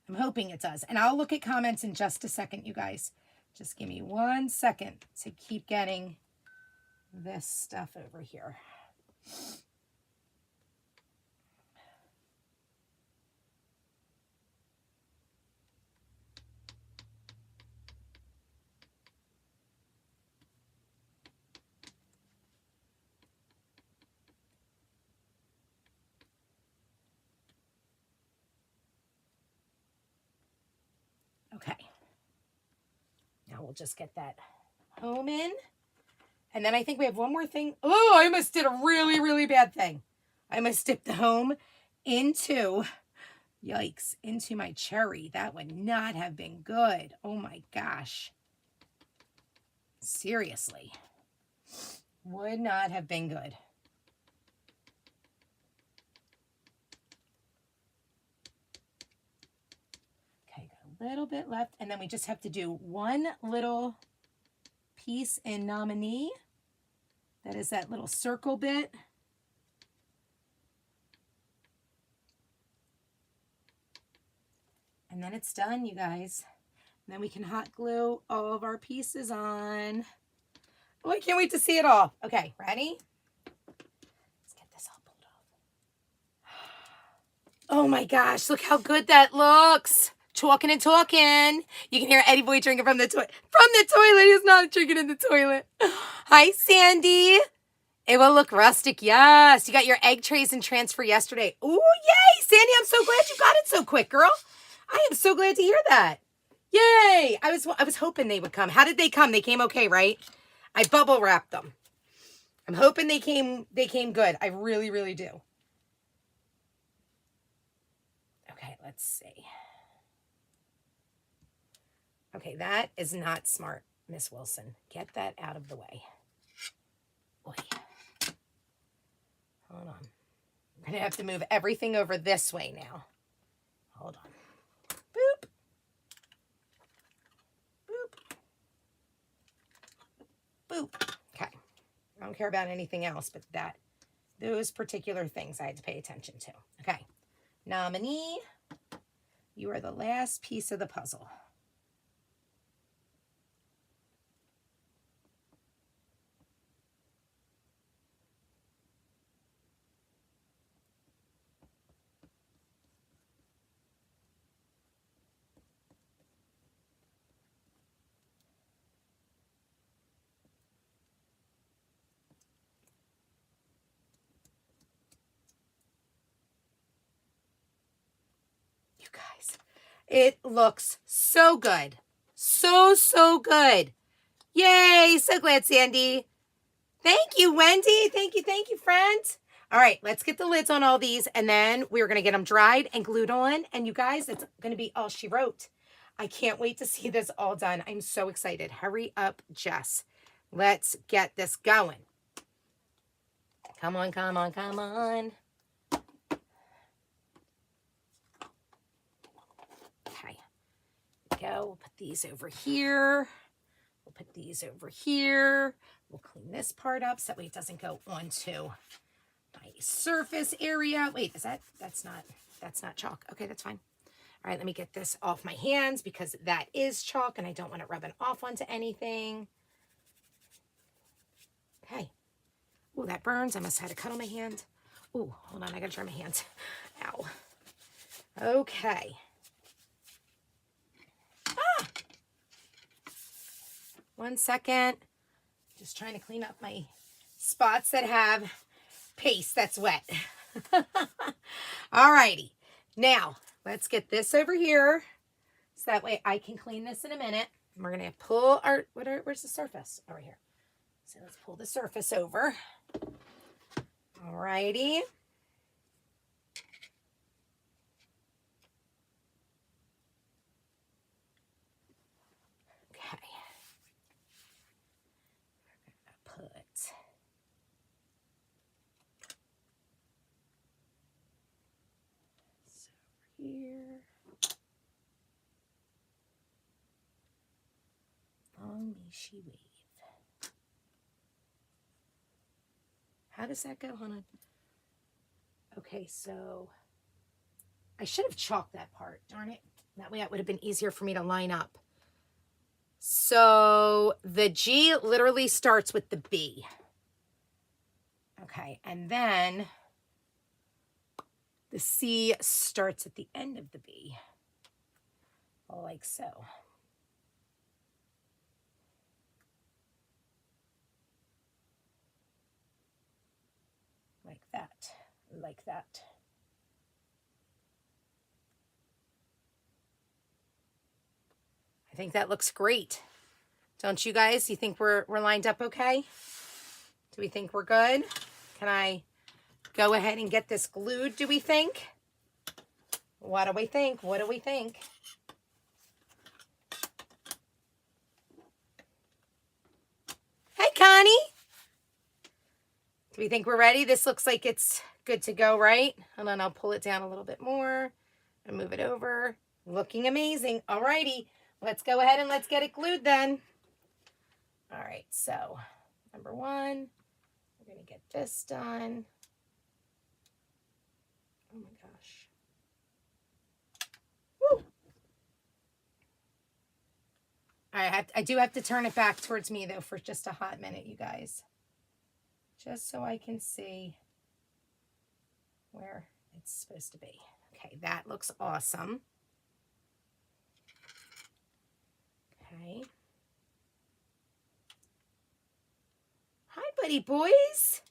I'm hoping it does. And I'll look at comments in just a second, you guys. Just give me 1 second to keep getting this stuff over here. Okay. Now we'll just get that home in. And then I think we have one more thing. Oh, I almost did a really, really bad thing. I almost dipped the home into, yikes, into my cherry. That would not have been good. Oh my gosh. Seriously. Would not have been good. Okay, got a little bit left. And then we just have to do one little piece in nominee. That is that little circle bit. And then it's done, you guys. And then we can hot glue all of our pieces on. Oh, I can't wait to see it all. Okay, ready? Let's get this all pulled off. Oh my gosh, look how good that looks. Talking and talking. You can hear Eddie Boy drinking from the toilet. From the toilet. He's not drinking in the toilet. Hi, Sandy. It will look rustic. Yes. You got your egg trays and transfer yesterday. Oh, yay. Sandy, I'm so glad you got it so quick, girl. I am so glad to hear that. Yay. I was hoping they would come. How did they come? They came okay, right? I bubble wrapped them. I'm hoping they came good. I really, really do. Okay, let's see. Okay, that is not smart, Miss Wilson. Get that out of the way. Boy. Hold on. I'm going to have to move everything over this way now. Hold on. Boop. Boop. Boop. Okay. I don't care about anything else but those particular things I had to pay attention to. Okay. Nominee, you are the last piece of the puzzle. You guys, it looks so good. So, so good. Yay. So glad, Sandy. Thank you, Wendy. Thank you, friend. All right, let's get the lids on all these, and then we're going to get them dried and glued on. And you guys, it's going to be all she wrote. I can't wait to see this all done. I'm so excited. Hurry up, Jess. Let's get this going. Come on, come on, come on. Okay. Go. We'll put these over here. We'll put these over here. We'll clean this part up so that way it doesn't go onto my surface area. Wait, that's not chalk. Okay, that's fine. All right, let me get this off my hands because that is chalk and I don't want it rubbing off onto anything. Okay. Ooh, that burns. I must have had a cut on my hand. Ooh, hold on. I gotta dry my hand. Ow. Okay. Ah! 1 second. Just trying to clean up my spots that have paste that's wet. All righty. Now, let's get this over here so that way I can clean this in a minute. And we're going to pull our, where's the surface? Over here. So let's pull the surface over. All righty. Okay. We're going to put this over here. Long may she wave. How does that go? Hold on. Okay, so I should have chalked that part. Darn it. That way it would have been easier for me to line up. So the G literally starts with the B. Okay, and then the C starts at the end of the B. Like so. Like that. Like that. I think that looks great. Don't you guys? You think we're lined up okay? Do we think we're good? Can I go ahead and get this glued, do we think? What do we think? What do we think? Hey, Connie. Do we think we're ready? This looks like it's good to go, right? And then I'll pull it down a little bit more and move it over. Looking amazing. All righty. Let's go ahead and let's get it glued then. All right, so number one, we're going to get this done. Oh my gosh. Woo! All right, I do have to turn it back towards me though for just a hot minute, you guys. Just so I can see where it's supposed to be. Okay, that looks awesome. Okay. Hi, buddy boys.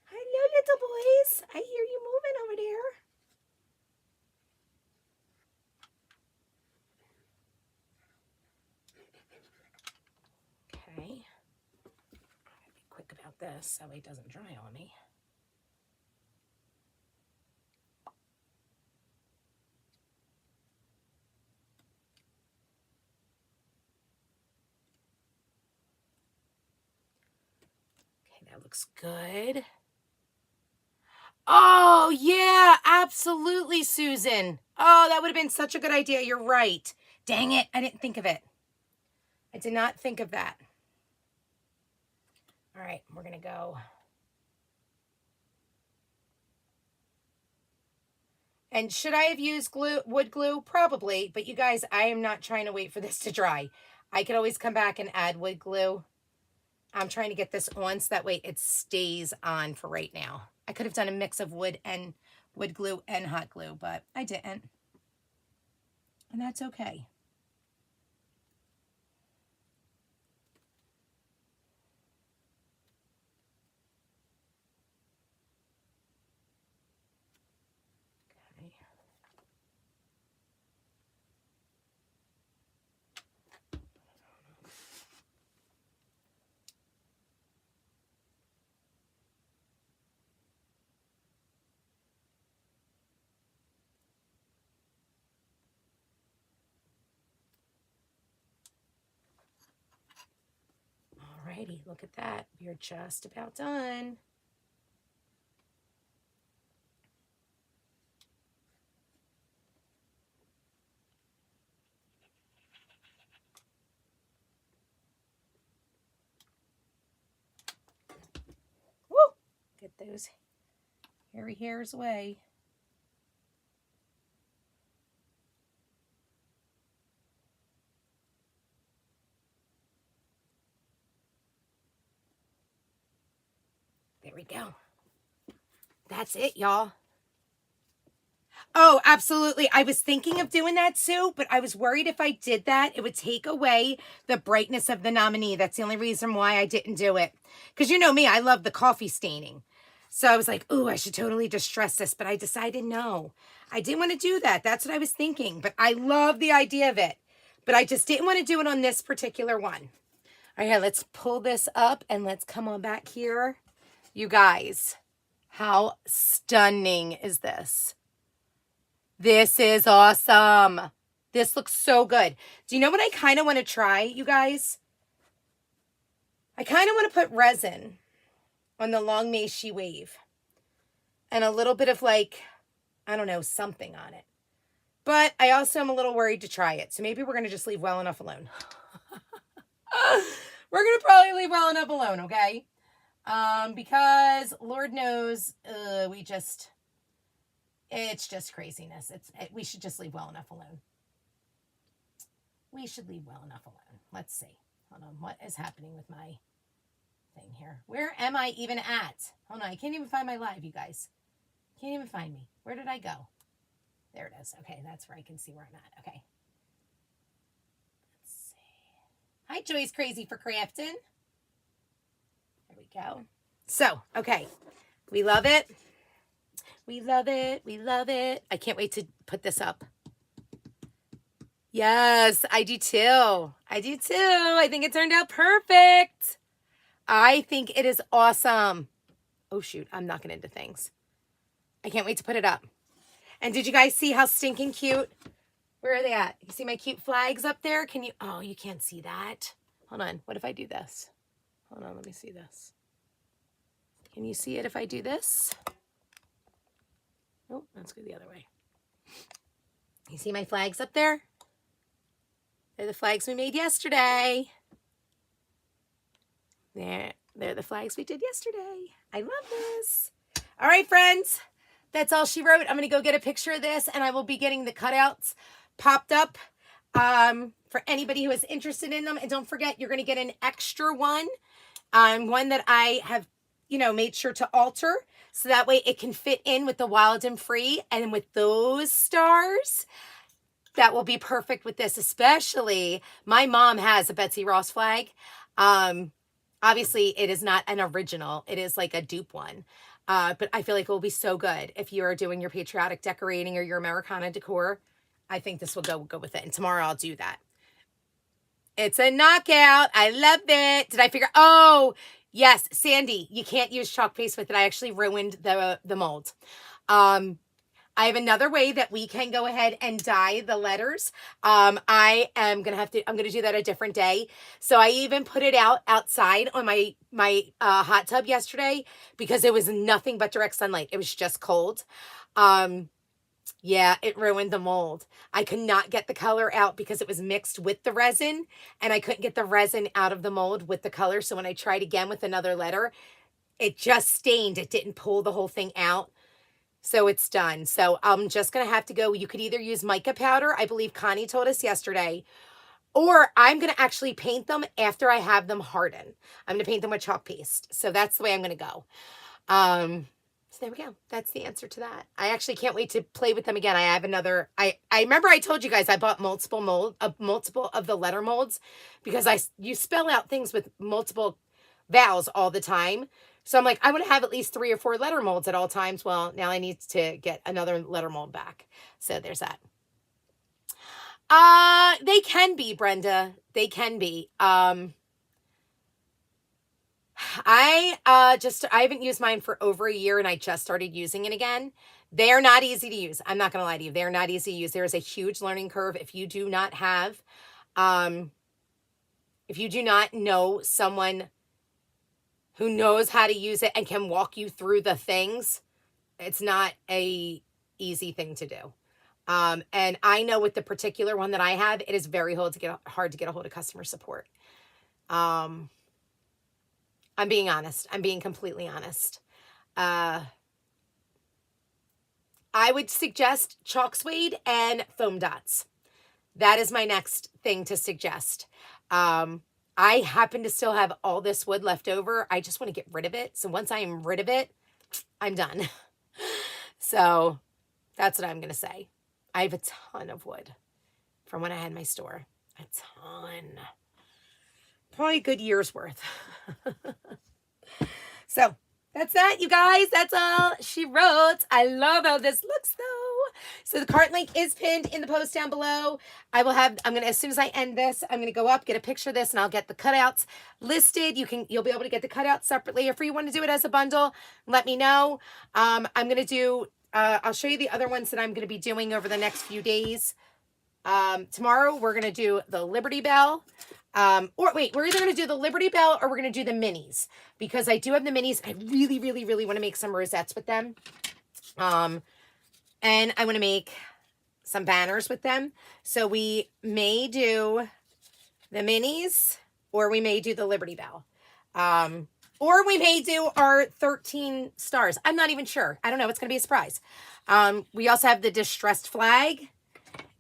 Hello, little boys. I hear you moving over there. Okay. I'll be quick about this so it doesn't dry on me. Okay, that looks good. Oh, yeah, absolutely, Susan. Oh, that would have been such a good idea. You're right. Dang it, I didn't think of it. I did not think of that. All right, we're going to go. And should I have used glue, wood glue? Probably, but you guys, I am not trying to wait for this to dry. I could always come back and add wood glue. I'm trying to get this on so that way it stays on for right now. I could have done a mix of wood glue and hot glue, but I didn't. And that's okay. Alrighty, look at that. We're just about done. Woo! Get those hairy hairs away. we go. That's it, y'all. Oh, absolutely. I was thinking of doing that, Sue, but I was worried if I did that, it would take away the brightness of the nominee. That's the only reason why I didn't do it. Because you know me, I love the coffee staining. So I was like, ooh, I should totally distress this, but I decided no. I didn't want to do that. That's what I was thinking, but I love the idea of it. But I just didn't want to do it on this particular one. All right, let's pull this up and let's come on back here. You guys, how stunning is this? This is awesome. This looks so good. Do you know what I kind of want to try, you guys? I kind of want to put resin on the long Meishi wave. And a little bit of like, I don't know, something on it. But I also am a little worried to try it. So maybe we're going to just leave well enough alone. We're going to probably leave well enough alone, okay? Because Lord knows it's just craziness. We should just leave well enough alone. We should leave well enough alone. Let's see. Hold on. What is happening with my thing here? Where am I even at? Hold on. I can't even find my live, you guys. Can't even find me. Where did I go? There it is. Okay, that's where I can see where I'm at. Okay. Let's see. Hi, Joy's Crazy for Crafting. There we go. So, okay. We love it. We love it. We love it. I can't wait to put this up. Yes, I do too. I do too. I think it turned out perfect. I think it is awesome. Oh, shoot. I'm knocking into things. I can't wait to put it up. And did you guys see how stinking cute? Where are they at? You see my cute flags up there? Can you? Oh, you can't see that. Hold on. What if I do this? Hold on. Let me see this. Can you see it if I do this? Nope. Let's go the other way. You see my flags up there? They're the flags we made yesterday. They're the flags we did yesterday. I love this. All right, friends. That's all she wrote. I'm going to go get a picture of this, and I will be getting the cutouts popped up for anybody who is interested in them. And don't forget, you're going to get an extra one, one that I have, made sure to alter. So that way it can fit in with the Wild and Free. And with those stars, that will be perfect with this. Especially, my mom has a Betsy Ross flag. Obviously, it is not an original. It is like a dupe one. But I feel like it will be so good if you are doing your patriotic decorating or your Americana decor. I think this will go with it. And tomorrow I'll do that. It's a knockout. I love it. Did I figure? Oh, yes, Sandy, you can't use chalk paste with it. I actually ruined the mold. I have another way that we can go ahead and dye the letters. I'm going to do that a different day. So I even put it outside on my hot tub yesterday because it was nothing but direct sunlight. It was just cold. Yeah, it ruined the mold. I could not get the color out because it was mixed with the resin, and I couldn't get the resin out of the mold with the color. So when I tried again with another letter, it just stained. It didn't pull the whole thing out. So it's done. So I'm just going to have to go. You could either use mica powder. I believe Connie told us yesterday. Or I'm going to actually paint them after I have them harden. I'm going to paint them with chalk paste. So that's the way I'm going to go. So there we go. That's the answer to that. I actually can't wait to play with them again. I have another. I remember I told you guys I bought multiple of the letter molds because you spell out things with multiple vowels all the time. So I'm like, I want to have at least 3 or 4 letter molds at all times. Well, now I need to get another letter mold back. So there's that. They can be, Brenda. They can be. I haven't used mine for over a year and I just started using it again. They are not easy to use. I'm not going to lie to you. They're not easy to use. There is a huge learning curve. If you do not have, if you do not know someone who knows how to use it and can walk you through the things, it's not a easy thing to do. And I know with the particular one that I have, it is very hard to get a hold of customer support. I'm being honest. I'm being completely honest. I would suggest chalk suede and foam dots. That is my next thing to suggest. I happen to still have all this wood left over. I just want to get rid of it. So once I am rid of it, I'm done. So that's what I'm going to say. I have a ton of wood from when I had my store. A ton. Probably a good year's worth. So that's that, you guys. That's all she wrote. I love how this looks, though. So the cart link is pinned in the post down below. I'm going to, as soon as I end this, I'm going to go up, get a picture of this, and I'll get the cutouts listed. You'll be able to get the cutouts separately. If you want to do it as a bundle, let me know. I'm going to do, I'll show you the other ones that I'm going to be doing over the next few days. Tomorrow we're going to do the Liberty Bell. Or wait, we're either going to do the Liberty Bell or we're going to do the minis, because I do have the minis. I really, really, really want to make some rosettes with them. And I want to make some banners with them. So we may do the minis, or we may do the Liberty Bell. Or we may do our 13 stars. I'm not even sure. I don't know. It's going to be a surprise. We also have the distressed flag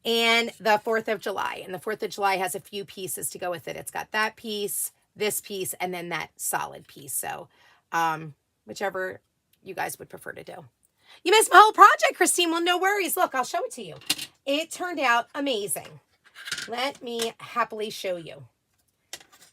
and the 4th of July. And the 4th of July has a few pieces to go with it. It's got that piece, this piece, and then that solid piece. So whichever you guys would prefer to do. You missed my whole project, Christine. Well, no worries. Look, I'll show it to you. It turned out amazing. Let me happily show you.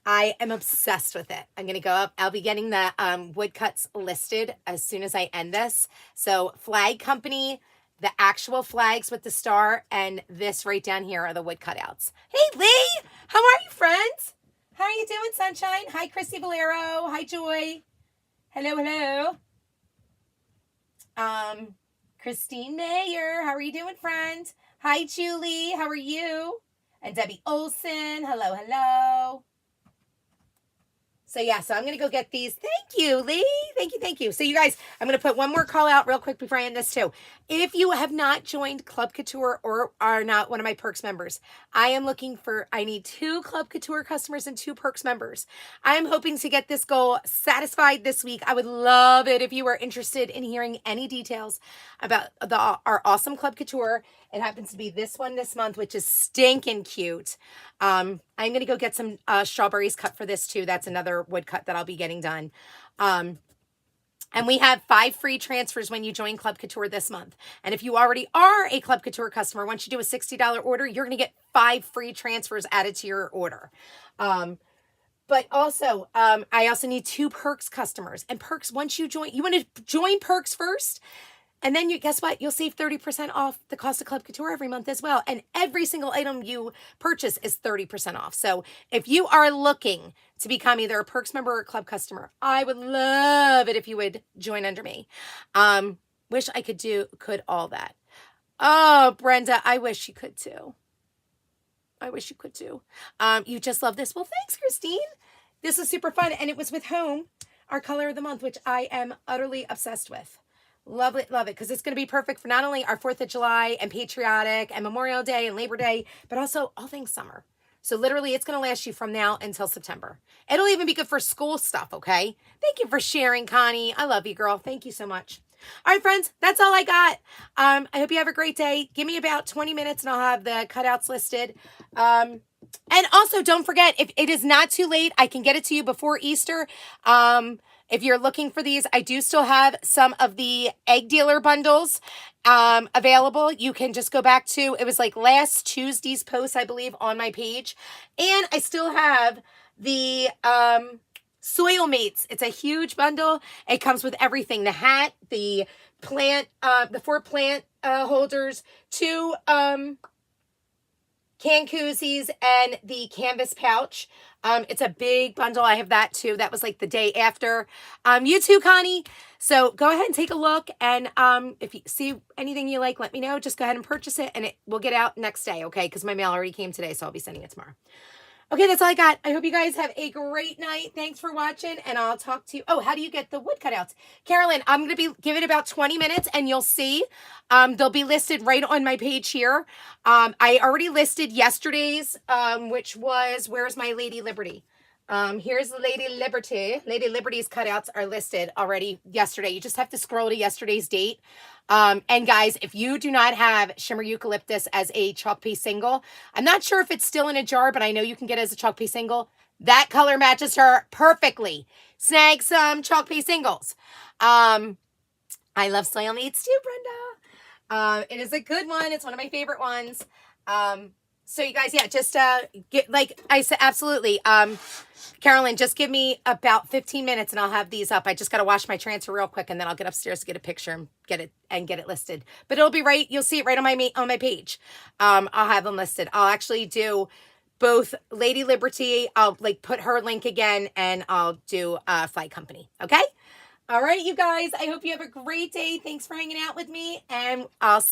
I am obsessed with it. I'm going to go up. I'll be getting the woodcuts listed as soon as I end this. So Flag Company, the actual flags with the star, and this right down here are the wood cutouts. Hey, Lee. How are you, friends? How are you doing, Sunshine? Hi, Christy Valero. Hi, Joy. Hello, hello. Christine Mayer. How are you doing, friend? Hi, Julie. How are you? And Debbie Olson. Hello, hello. So yeah, so I'm going to go get these. Thank you, Lee. Thank you, thank you. So you guys, I'm going to put one more call out real quick before I end this too. If you have not joined Club Couture or are not one of my Perks members, I need 2 Club Couture customers and 2 Perks members. I am hoping to get this goal satisfied this week. I would love it if you are interested in hearing any details about our awesome Club Couture. It happens to be this one this month, which is stinking cute. I'm going to go get some strawberries cut for this too. That's another wood cut that I'll be getting done. And we have 5 free transfers when you join Club Couture this month. And if you already are a Club Couture customer, once you do a $60 order, you're going to get 5 free transfers added to your order. But also, I also need 2 Perks customers. And Perks, once you join, you want to join Perks first. And then guess what? You'll save 30% off the cost of Club Couture every month as well. And every single item you purchase is 30% off. So if you are looking to become either a Perks member or a Club customer, I would love it if you would join under me. Wish I could all that. Oh, Brenda, I wish you could too. I wish you could too. You just love this. Well, thanks, Christine. This was super fun. And it was with Home, our color of the month, which I am utterly obsessed with. Love it, because it's going to be perfect for not only our 4th of July and Patriotic and Memorial Day and Labor Day, but also all things summer. So literally, it's going to last you from now until September. It'll even be good for school stuff, okay? Thank you for sharing, Connie. I love you, girl. Thank you so much. All right, friends, that's all I got. I hope you have a great day. Give me about 20 minutes and I'll have the cutouts listed. And also, don't forget, if it is not too late, I can get it to you before Easter. If you're looking for these, I do still have some of the egg dealer bundles available. You can just go back to, it was like last Tuesday's post, I believe, on my page. And I still have the Soil Mates. It's a huge bundle. It comes with everything. The hat, the plant, the 4 plant holders, 2 can koozies, and the canvas pouch. It's a big bundle. I have that too. That was like the day after. You too, Connie. So go ahead and take a look. And if you see anything you like, let me know. Just go ahead and purchase it and it will get out next day, okay? Because my mail already came today, so I'll be sending it tomorrow. Okay, that's all I got. I hope you guys have a great night. Thanks for watching, and I'll talk to you. Oh, how do you get the wood cutouts? Carolyn, I'm going to give it about 20 minutes, and you'll see. They'll be listed right on my page here. I already listed yesterday's, which was, where's my Lady Liberty? Here's Lady Liberty. Lady Liberty's cutouts are listed already yesterday. You just have to scroll to yesterday's date. And guys, if you do not have Shimmer Eucalyptus as a chalk piece single, I'm not sure if it's still in a jar, but I know you can get it as a chalk piece single. That color matches her perfectly. Snag some chalk piece singles. I love Soil Needs too, Brenda. It is a good one. It's one of my favorite ones. So you guys, yeah, just get, like I said, absolutely. Carolyn, just give me about 15 minutes and I'll have these up. I just got to wash my transfer real quick and then I'll get upstairs to get a picture and get it listed. But it'll be right. You'll see it right on my page. I'll have them listed. I'll actually do both Lady Liberty. I'll like put her link again and I'll do Flight Company. Okay. All right, you guys. I hope you have a great day. Thanks for hanging out with me and I'll see